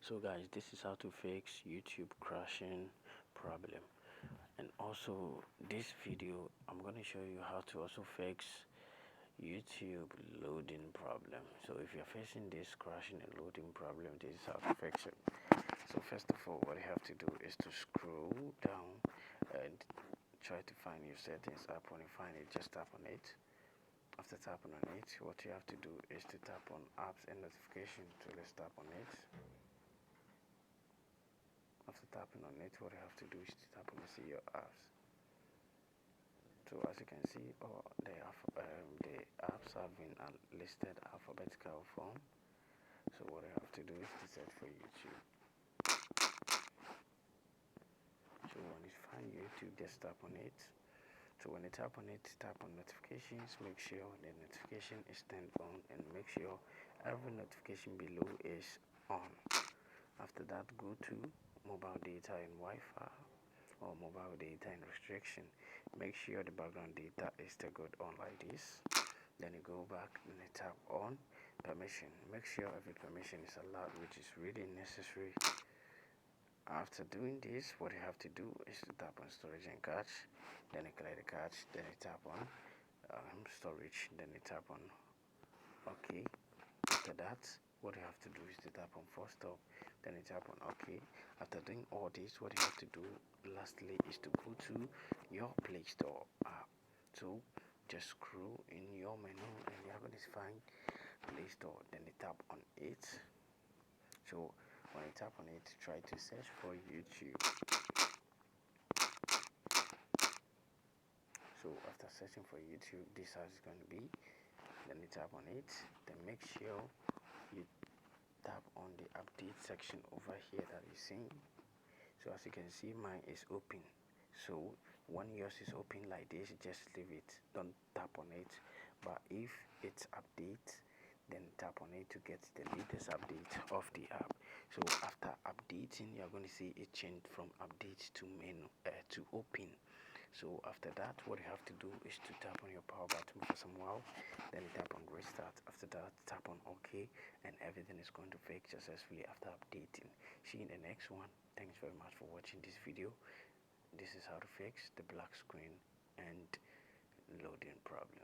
So guys, this is how to fix YouTube crashing problem. And also this video I'm going to show you how to also fix YouTube loading problem. So if you're facing this crashing and loading problem, this is how to fix it. So first of all, what you have to do is to scroll down and try to find your settings app. When you find it, just tap on it. After tapping on it, what you have to do is to tap on apps and notifications. So let's tap on it. After tapping on it, what you have to do is to tap on see your apps. So as you can see, the apps have been listed alphabetical form. So what you have to do is to search for YouTube. So when you find YouTube, just tap on it. So when you tap on it, tap on notifications. Make sure the notification is turned on and make sure every notification below is on. After that, go to mobile data and Wi-Fi or mobile data and restriction. Make sure the background data is still good on like this. Then you go back and you tap on permission. Make sure every permission is allowed, which is really necessary. After doing this, what you have to do is to tap on storage and cache. Then you click the cache. Then you tap on storage. Then you tap on OK. After that, what you have to do is to tap on force stop. Then you tap on OK. After doing all this, what you have to do lastly is to go to your Play Store app. So just scroll in your menu and you're going to find Play Store. Then you tap on it. So when you tap on it, try to search for YouTube. So after searching for YouTube, this is how it's going to be. Then you tap on it. Then make sure you tap on the update section over here that you see. So as you can see, mine is open. So when yours is open like this, just leave it. Don't tap on it. But if it's update, then tap on it to get the latest update of the app. So after updating, you're going to see it changed from update to menu to open. So after that, what you have to do is to tap on your power button for some while. Then you tap on restart. After that, tap on OK, and everything is going to fix successfully after updating. See you in the next one. Thanks very much for watching this video. This is how to fix the black screen and loading problem.